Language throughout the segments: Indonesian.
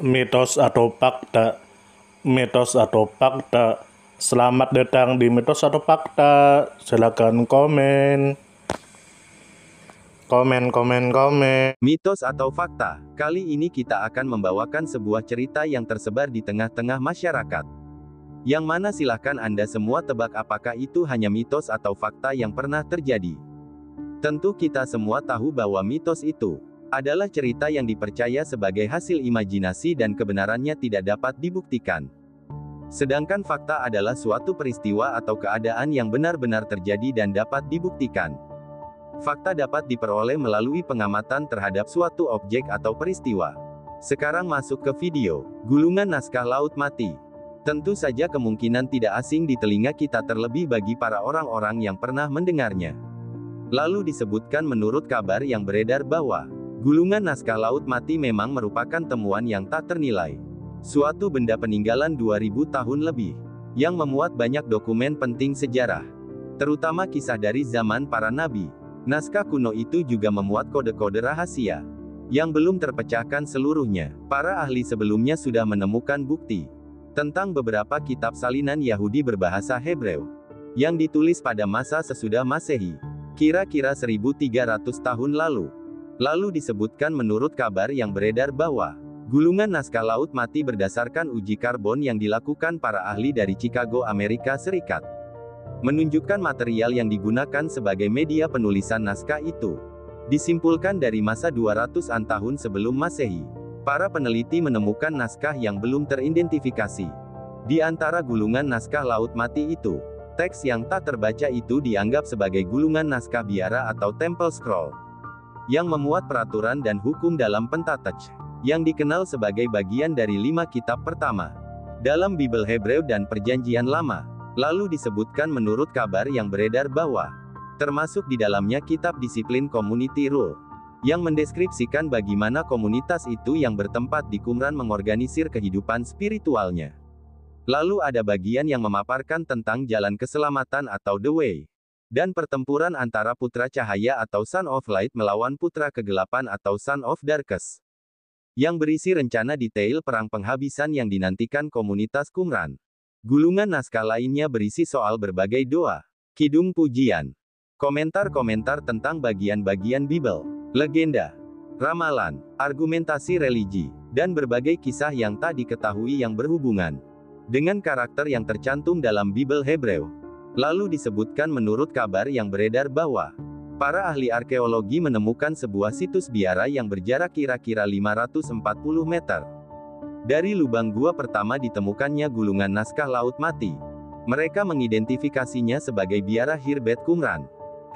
Mitos atau fakta? Mitos atau fakta? Selamat datang di Mitos atau Fakta. Silakan komen. Komen. Mitos atau fakta? Kali ini kita akan membawakan sebuah cerita yang tersebar di tengah-tengah masyarakat. Yang mana silahkan Anda semua tebak apakah itu hanya mitos atau fakta yang pernah terjadi. Tentu kita semua tahu bahwa mitos itu adalah cerita yang dipercaya sebagai hasil imajinasi dan kebenarannya tidak dapat dibuktikan. Sedangkan fakta adalah suatu peristiwa atau keadaan yang benar-benar terjadi dan dapat dibuktikan. Fakta dapat diperoleh melalui pengamatan terhadap suatu objek atau peristiwa. Sekarang masuk ke video. Gulungan naskah Laut Mati. Tentu saja kemungkinan tidak asing di telinga kita terlebih bagi para orang-orang yang pernah mendengarnya. Lalu disebutkan menurut kabar yang beredar bahwa gulungan naskah Laut Mati memang merupakan temuan yang tak ternilai. Suatu benda peninggalan 2000 tahun lebih, yang memuat banyak dokumen penting sejarah, terutama kisah dari zaman para nabi. Naskah kuno itu juga memuat kode-kode rahasia, yang belum terpecahkan seluruhnya. Para ahli sebelumnya sudah menemukan bukti, tentang beberapa kitab salinan Yahudi berbahasa Hebreu, yang ditulis pada masa sesudah Masehi, kira-kira 1300 tahun lalu. Lalu disebutkan menurut kabar yang beredar bahwa gulungan naskah Laut Mati berdasarkan uji karbon yang dilakukan para ahli dari Chicago, Amerika Serikat, menunjukkan material yang digunakan sebagai media penulisan naskah itu disimpulkan dari masa 200-an tahun sebelum Masehi. Para peneliti menemukan naskah yang belum teridentifikasi. Di antara gulungan naskah Laut Mati itu, teks yang tak terbaca itu dianggap sebagai gulungan naskah biara atau Temple Scroll, yang memuat peraturan dan hukum dalam Pentateuch, yang dikenal sebagai bagian dari 5 kitab pertama dalam Bible Hebreu dan Perjanjian Lama. Lalu disebutkan menurut kabar yang beredar bahwa termasuk di dalamnya kitab disiplin Community Rule, yang mendeskripsikan bagaimana komunitas itu yang bertempat di Qumran mengorganisir kehidupan spiritualnya. Lalu ada bagian yang memaparkan tentang jalan keselamatan atau The Way, dan pertempuran antara Putra Cahaya atau Son of Light melawan Putra Kegelapan atau Son of Darkness, yang berisi rencana detail perang penghabisan yang dinantikan komunitas Qumran. Gulungan naskah lainnya berisi soal berbagai doa, kidung pujian, komentar-komentar tentang bagian-bagian Bible, legenda, ramalan, argumentasi religi, dan berbagai kisah yang tak diketahui yang berhubungan dengan karakter yang tercantum dalam Bible Hebreu. Lalu disebutkan menurut kabar yang beredar bahwa para ahli arkeologi menemukan sebuah situs biara yang berjarak kira-kira 540 meter dari lubang gua pertama ditemukannya gulungan naskah Laut Mati. Mereka mengidentifikasinya sebagai biara Khirbet Qumran.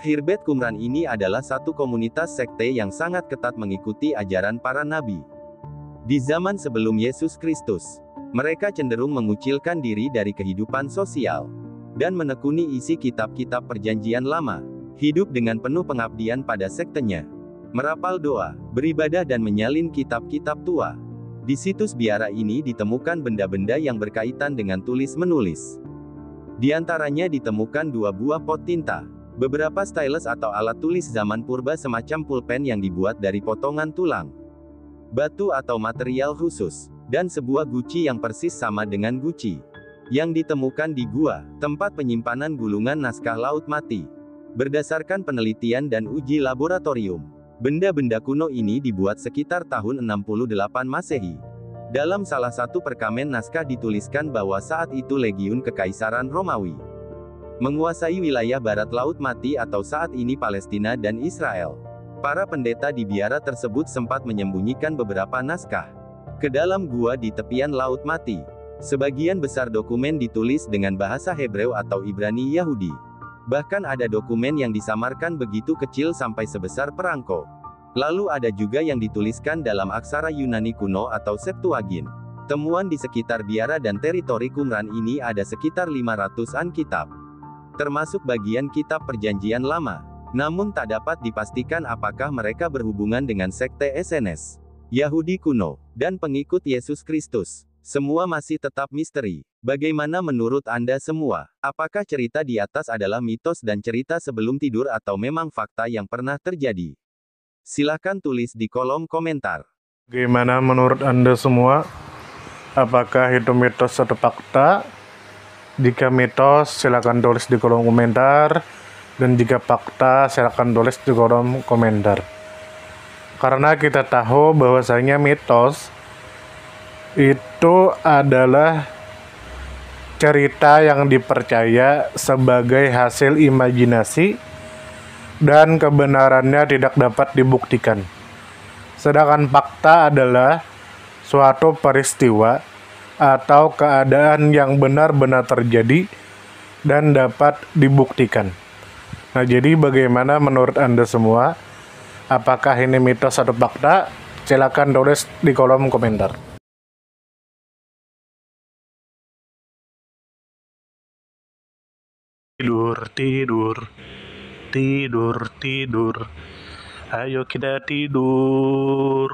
Khirbet Qumran ini adalah satu komunitas sekte yang sangat ketat mengikuti ajaran para nabi. Di zaman sebelum Yesus Kristus, mereka cenderung mengucilkan diri dari kehidupan sosial, dan menekuni isi kitab-kitab Perjanjian Lama, hidup dengan penuh pengabdian pada sektenya, merapal doa, beribadah dan menyalin kitab-kitab tua. Di situs biara ini ditemukan benda-benda yang berkaitan dengan tulis-menulis. Di antaranya ditemukan 2 buah pot tinta, beberapa stylus atau alat tulis zaman purba semacam pulpen yang dibuat dari potongan tulang, batu atau material khusus, dan sebuah guci yang persis sama dengan guci yang ditemukan di gua, tempat penyimpanan gulungan naskah Laut Mati. Berdasarkan penelitian dan uji laboratorium, benda-benda kuno ini dibuat sekitar tahun 68 Masehi. Dalam salah satu perkamen naskah dituliskan bahwa saat itu Legiun Kekaisaran Romawi menguasai wilayah barat Laut Mati atau saat ini Palestina dan Israel. Para pendeta di biara tersebut sempat menyembunyikan beberapa naskah ke dalam gua di tepian Laut Mati. Sebagian besar dokumen ditulis dengan bahasa Hebreu atau Ibrani Yahudi. Bahkan ada dokumen yang disamarkan begitu kecil sampai sebesar perangko. Lalu ada juga yang dituliskan dalam aksara Yunani kuno atau Septuagint. Temuan di sekitar biara dan teritori Qumran ini ada sekitar 500-an kitab, termasuk bagian kitab Perjanjian Lama. Namun tak dapat dipastikan apakah mereka berhubungan dengan sekte SNS, Yahudi kuno, dan pengikut Yesus Kristus. Semua masih tetap misteri. Bagaimana menurut Anda semua? Apakah cerita di atas adalah mitos dan cerita sebelum tidur atau memang fakta yang pernah terjadi? Silakan tulis di kolom komentar. Bagaimana menurut Anda semua? Apakah itu mitos atau fakta? Jika mitos, silakan tulis di kolom komentar. Dan jika fakta, silakan tulis di kolom komentar. Karena kita tahu bahwasanya mitos itu adalah cerita yang dipercaya sebagai hasil imajinasi dan kebenarannya tidak dapat dibuktikan. Sedangkan fakta adalah suatu peristiwa atau keadaan yang benar-benar terjadi dan dapat dibuktikan. Nah, jadi bagaimana menurut Anda semua? Apakah ini mitos atau fakta? Silakan tulis di kolom komentar. Tidur, tidur, tidur, tidur. Ayo kita tidur.